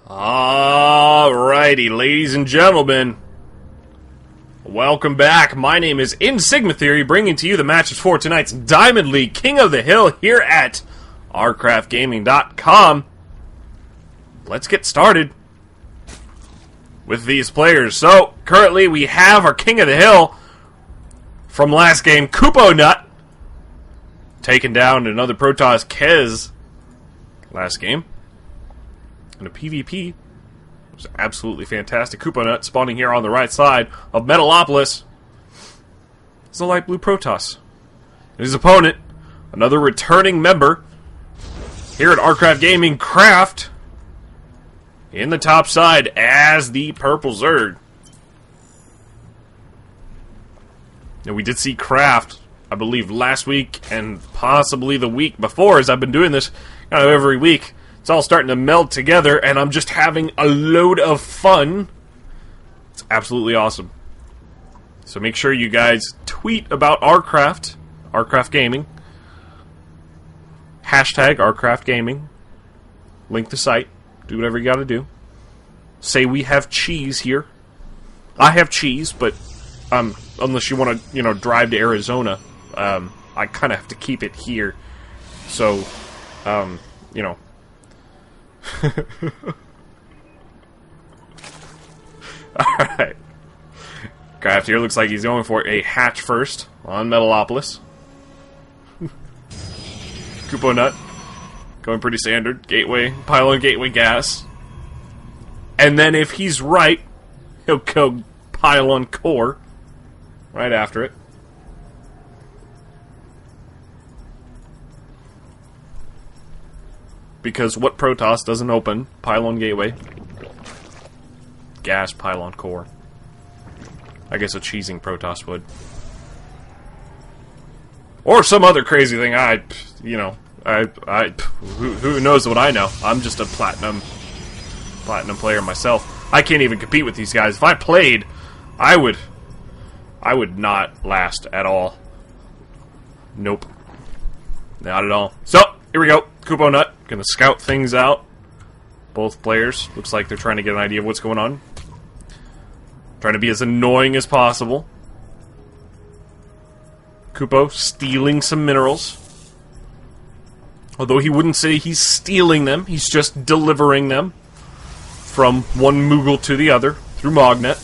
Alrighty, ladies and gentlemen, welcome back. My name is In Sigma Theory, bringing to you the matches for tonight's Diamond League King of the Hill here at rCraftGaming.com. Let's get started with these players. So, currently we have our King of the Hill from last game, Kuponut, taking down another Protoss Kez last game. And a PvP. It was absolutely fantastic. Kuponut spawning here on the right side of Metalopolis. It's a light blue Protoss. And his opponent, another returning member here at rCraftGaming, Craft, in the top side as the purple Zerg. Now we did see Craft, I believe, last week and possibly the week before, as I've been doing this kind of every week. It's all starting to meld together, and I'm just having a load of fun. It's absolutely awesome. So make sure you guys tweet about rCraftGaming. Hashtag rCraftGaming. Link the site. Do whatever you gotta do. Say we have cheese here. I have cheese, but unless you want to, drive to Arizona, I kind of have to keep it here. So, Alright. Craft here looks like he's going for a hatch first on Metalopolis. Kuponut going pretty standard. Gateway, pylon gateway gas. And then if he's right, he'll go pylon core right after it. Because what Protoss doesn't open? Pylon gateway. Gas pylon core. I guess a cheesing Protoss would. Or some other crazy thing. Who knows what I know? I'm just a platinum player myself. I can't even compete with these guys. If I played, I would not last at all. Nope. Not at all. So, here we go. Kuponut gonna scout things out. Both players. Looks like they're trying to get an idea of what's going on. Trying to be as annoying as possible. Kupo stealing some minerals. Although he wouldn't say he's stealing them, he's just delivering them from one Moogle to the other through Magnet.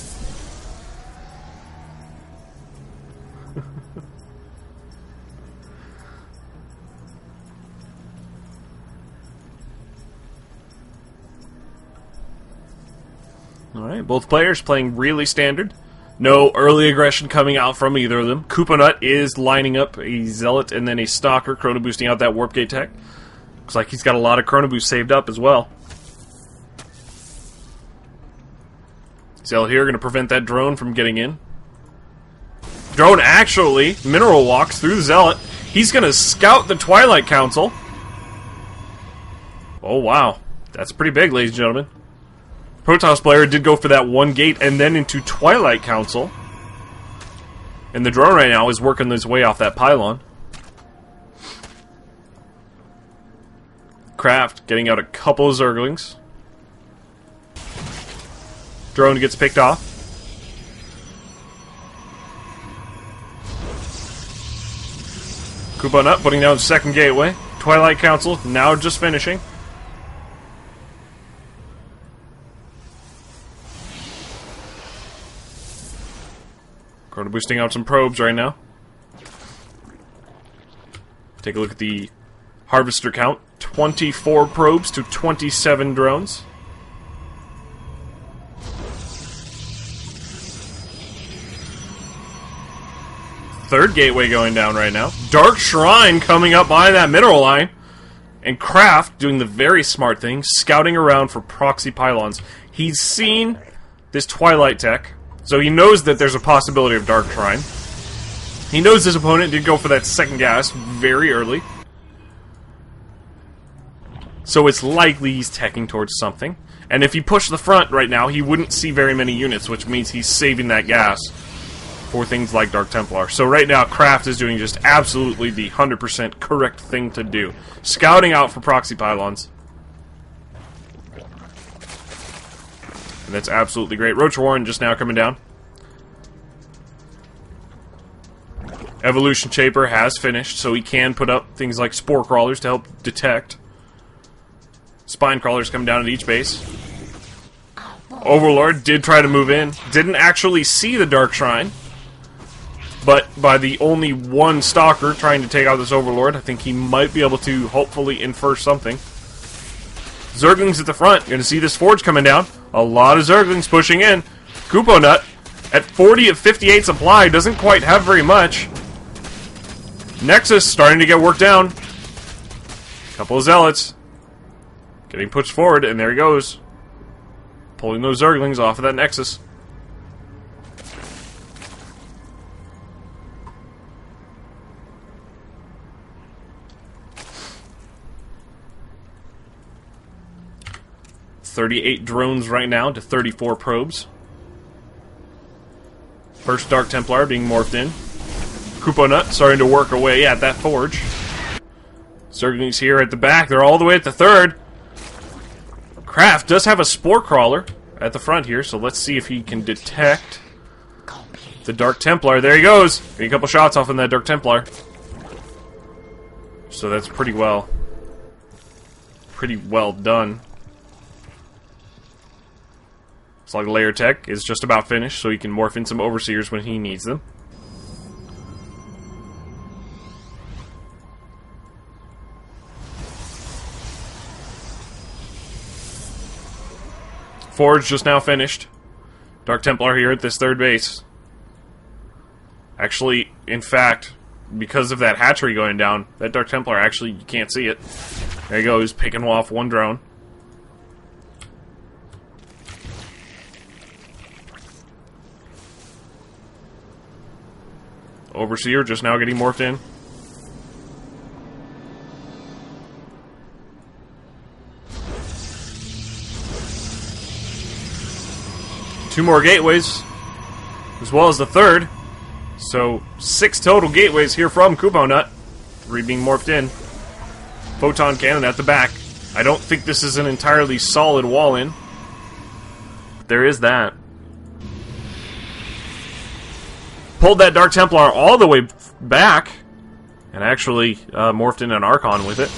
Alright, both players playing really standard. No early aggression coming out from either of them. Kuponut is lining up a Zealot and then a Stalker, chrono boosting out that Warp Gate tech. Looks like he's got a lot of chrono boost saved up as well. Zealot here going to prevent that drone from getting in. Drone actually mineral walks through the Zealot. He's going to scout the Twilight Council. Oh wow, that's pretty big, ladies and gentlemen. Protoss player did go for that one gate and then into Twilight Council. And the drone right now is working his way off that pylon. Craft getting out a couple of Zerglings. Drone gets picked off. Kuponut putting down second gateway. Twilight Council now just finishing. Chrono boosting out some probes right now. Take a look at the harvester count. 24 probes to 27 drones. Third gateway going down right now. Dark Shrine coming up behind that mineral line. And Craft doing the very smart thing, scouting around for proxy pylons. He's seen this Twilight tech. So he knows that there's a possibility of Dark Shrine. He knows his opponent did go for that second gas very early. So it's likely he's teching towards something. And if he pushed the front right now, he wouldn't see very many units, which means he's saving that gas for things like Dark Templar. So right now, Craft is doing just absolutely the 100% correct thing to do. Scouting out for proxy pylons. And that's absolutely great. Roach Warren just now coming down. Evolution Shaper has finished, so he can put up things like Spore Crawlers to help detect. Spine Crawlers come down at each base. Overlord did try to move in. Didn't actually see the Dark Shrine. But by the only one Stalker trying to take out this Overlord, I think he might be able to hopefully infer something. Zerglings at the front. Going to see this Forge coming down. A lot of Zerglings pushing in. Kuponut at 40 of 58 supply. Doesn't quite have very much. Nexus starting to get worked down. Couple of Zealots getting pushed forward, and there he goes. Pulling those Zerglings off of that Nexus. $38 drones right now to 34 probes. First Dark Templar being morphed in. Kuponut starting to work away at that Forge. Zerglings here at the back. They're all the way at the third. Craft does have a Spore Crawler at the front here, so let's see if he can detect the Dark Templar. There he goes. Getting a couple shots off on that Dark Templar. So that's pretty well done. Slug Layer Tech is just about finished, so he can morph in some Overseers when he needs them. Forge just now finished. Dark Templar here at this third base. Actually, in fact, because of that hatchery going down, that Dark Templar actually, you can't see it. There he goes, picking off one drone. Overseer just now getting morphed in. Two more gateways, as well as the third. So 6 total gateways here from Kuponut. 3 being morphed in. Photon cannon at the back. I don't think this is an entirely solid wall in. There is that. Pulled that Dark Templar all the way back, and actually morphed in an Archon with it.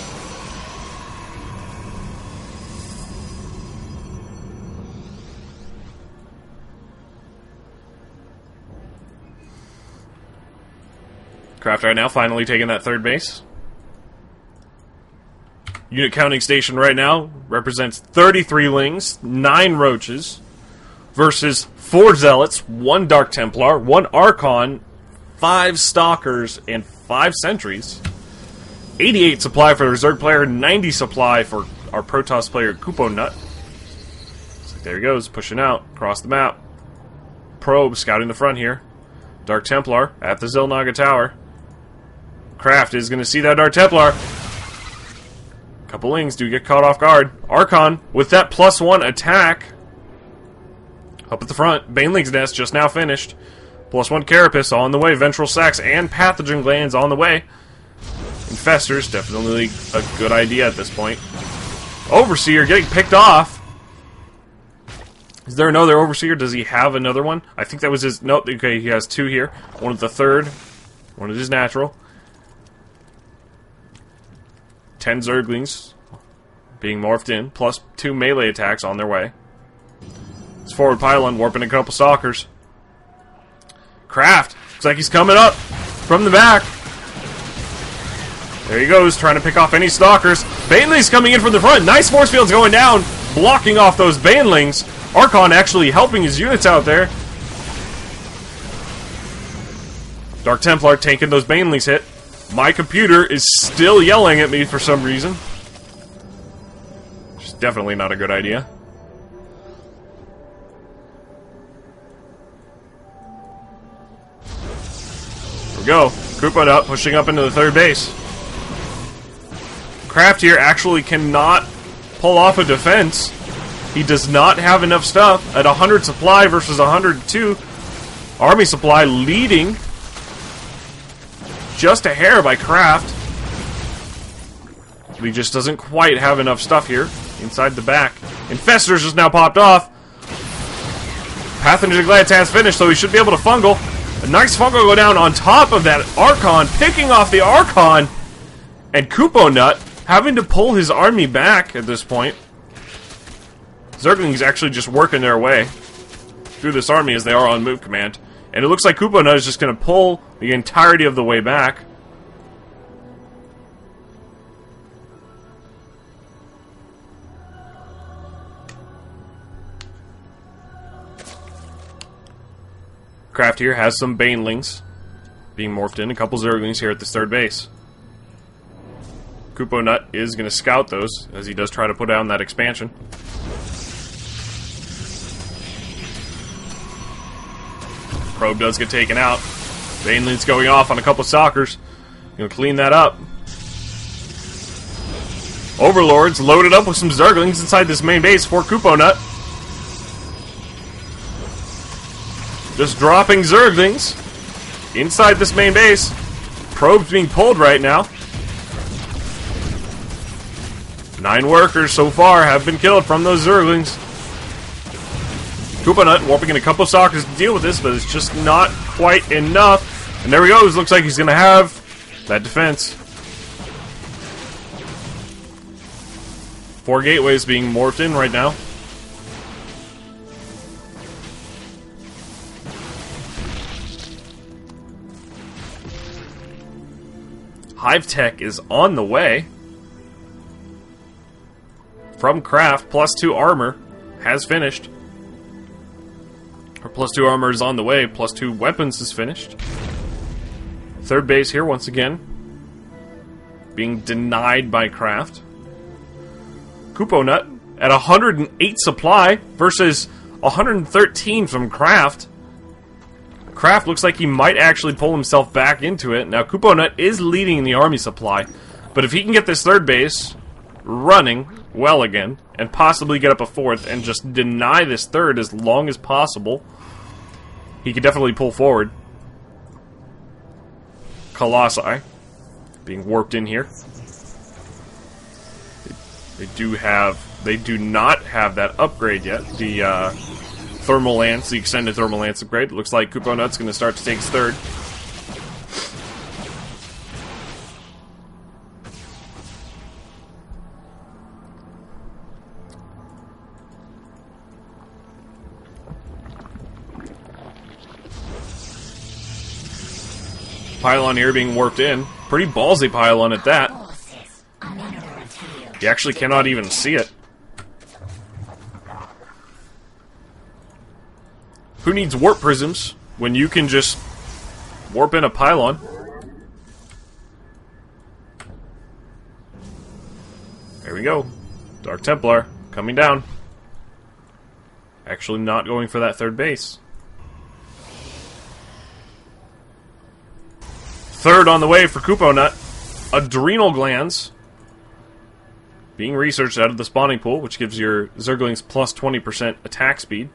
Craft right now finally taking that third base. Unit counting station right now represents 33 Lings, 9 Roaches, versus 4 Zealots, 1 Dark Templar, 1 Archon, 5 Stalkers, and 5 Sentries. 88 supply for the Zerg player, 90 supply for our Protoss player Kuponut. So there he goes, pushing out across the map. Probe scouting the front here. Dark Templar at the Zilnaga Tower. Craft is going to see that Dark Templar. Couple Lings do get caught off guard. Archon with that +1 attack. Up at the front. Baneling's Nest just now finished. +1 Carapace on the way. Ventral Sacs and Pathogen Glands on the way. Infestors, definitely a good idea at this point. Overseer getting picked off. Is there another Overseer? Does he have another one? I think that was his... Nope, okay, he has 2 here. One at the third. One at his natural. 10 Zerglings being morphed in, +2 melee attacks on their way. It's forward pylon, warping a couple Stalkers. Craft, looks like he's coming up from the back. There he goes, trying to pick off any Stalkers. Baneling's coming in from the front. Nice force fields going down, blocking off those Banelings. Archon actually helping his units out there. Dark Templar taking those Banelings hit. My computer is still yelling at me for some reason. Which is definitely not a good idea. There we go. Kuponut pushing up into the third base. Craft here actually cannot pull off a defense. He does not have enough stuff at 100 supply versus 102. Army supply leading just a hair by Craft. But he just doesn't quite have enough stuff here inside the back. Infestors just now popped off. Path into the Glance has finished, so he should be able to fungal. A nice fungal go down on top of that Archon, picking off the Archon. And Kuponut having to pull his army back at this point. Zerglings actually just working their way through this army as they are on move command. And it looks like Kuponut is just going to pull the entirety of the way back. Craft here has some Banelings being morphed in, a couple Zerglings here at this third base. Kuponut is going to scout those as he does try to put down that expansion. Probe does get taken out. Banelings going off on a couple Stalkers. Gonna clean that up. Overlords loaded up with some Zerglings inside this main base for Kuponut. Just dropping Zerglings inside this main base. Probes being pulled right now. 9 workers so far have been killed from those Zerglings. Kuponut warping in a couple of Stalkers to deal with this, but it's just not quite enough. And there he goes. Looks like he's going to have that defense. 4 gateways being morphed in right now. Hive Tech is on the way. From Craft, +2 armor has finished. Or +2 armor is on the way, +2 weapons is finished. Third base here once again being denied by Craft. Kuponut at 108 supply versus 113 from Craft. Craft looks like he might actually pull himself back into it. Now Kuponut is leading the army supply, but if he can get this third base running well again, and possibly get up a fourth and just deny this third as long as possible, he could definitely pull forward. Colossi being warped in here. They do not have that upgrade yet. The Thermal Lance, the extended Thermal Lance upgrade. Looks like Kuponut's going to start to take his third. Pylon here being warped in. Pretty ballsy pylon at that. You actually cannot even see it. Who needs warp prisms when you can just warp in a pylon? There we go. Dark Templar coming down. Actually not going for that third base. Third on the way for Kuponut. Adrenal glands being researched out of the spawning pool, which gives your Zerglings plus 20% attack speed.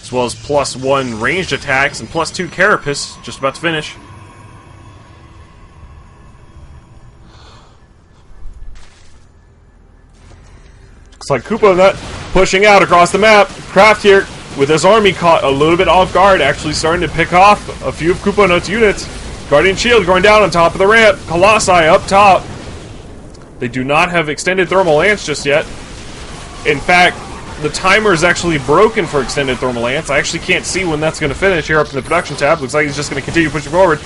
As well as plus 1 ranged attacks and plus 2 carapace, just about to finish. Looks like Kuponut pushing out across the map. Craft here with his army caught a little bit off guard, actually starting to pick off a few of Kuponut's units. Guardian Shield going down on top of the ramp. Colossi up top. They do not have extended Thermal Lance just yet. In fact, the timer is actually broken for extended Thermal Lance. I actually can't see when that's going to finish here up in the production tab. Looks like he's just going to continue pushing forward.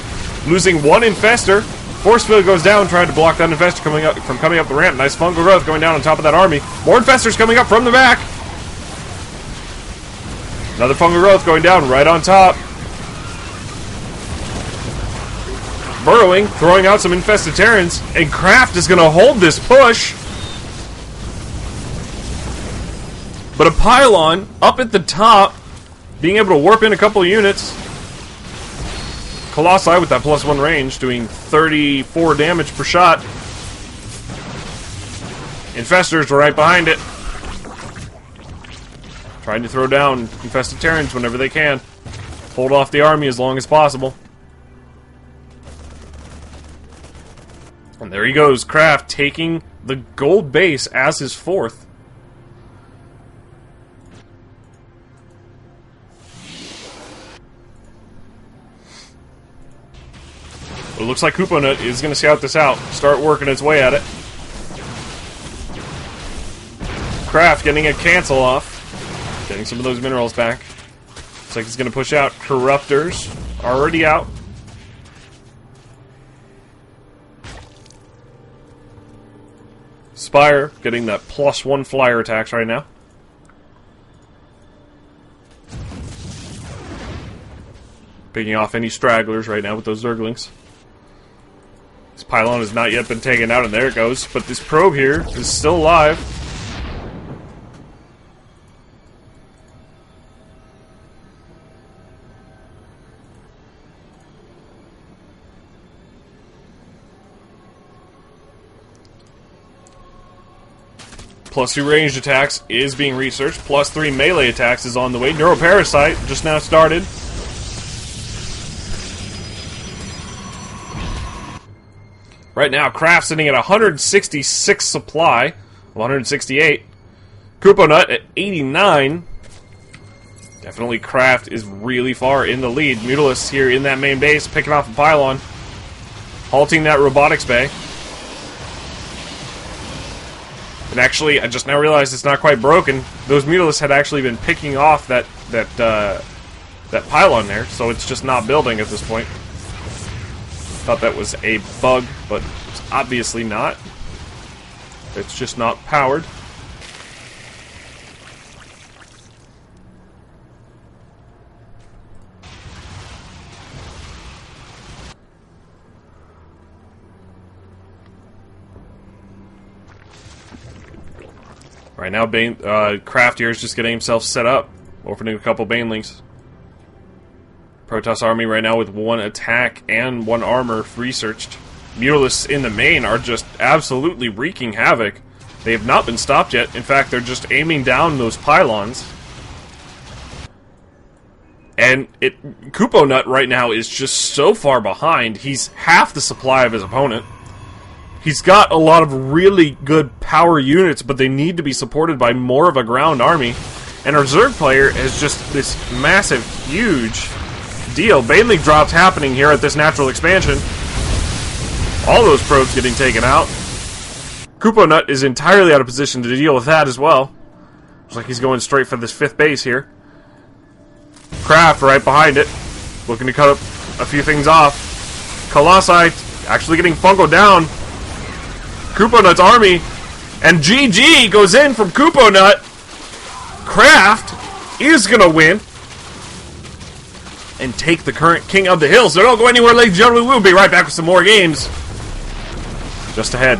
Losing 1 Infestor. Force Field goes down, trying to block that Infestor from coming up the ramp. Nice fungal growth going down on top of that army. More Infestors coming up from the back. Another fungal growth going down right on top. Burrowing, throwing out some infested Terrans, and Craft is going to hold this push. But a pylon up at the top, being able to warp in a couple of units. Colossi with that plus 1 range, doing 34 damage per shot. Infestors are right behind it. Trying to throw down infested Terrans whenever they can. Hold off the army as long as possible. And there he goes, Craft taking the gold base as his 4th. looks like Kuponut is going to scout this out. Start working its way at it. Craft getting a cancel off. Getting some of those minerals back. Looks like he's going to push out. Corruptors already out. Spire getting that +1 flyer attacks right now. Picking off any stragglers right now with those Zerglings. This pylon has not yet been taken out, and there it goes. But this probe here is still alive. +2 ranged attacks is being researched. +3 melee attacks is on the way. Neuroparasite just now started. Right now, Craft sitting at 166 supply of 168. Kuponut at 89. Definitely Craft is really far in the lead. Mutalisk here in that main base, picking off a pylon. Halting that robotics bay. And actually, I just now realized it's not quite broken. Those Mutalisks had actually been picking off that pylon there, so it's just not building at this point. Thought that was a bug, but it's obviously not. It's just not powered. Right now, Craft here is just getting himself set up, opening a couple Banelings. Protoss army right now with 1 attack and 1 armor researched. Mutalisks in the main are just absolutely wreaking havoc. They have not been stopped yet. In fact, they're just aiming down those pylons. And Kuponut right now is just so far behind. He's half the supply of his opponent. He's got a lot of really good power units, but they need to be supported by more of a ground army. And our Zerg player has just this massive, huge deal. Baneling drops happening here at this natural expansion. All those probes getting taken out. Kuponut is entirely out of position to deal with that as well. Looks like he's going straight for this 5th base here. Craft right behind it. Looking to cut up a few things off. Colossi actually getting fungoed down. Kuponut's army. And GG goes in from Kuponut. Craft is going to win and take the current King of the Hill. So don't go anywhere, ladies and gentlemen. We'll be right back with some more games just ahead.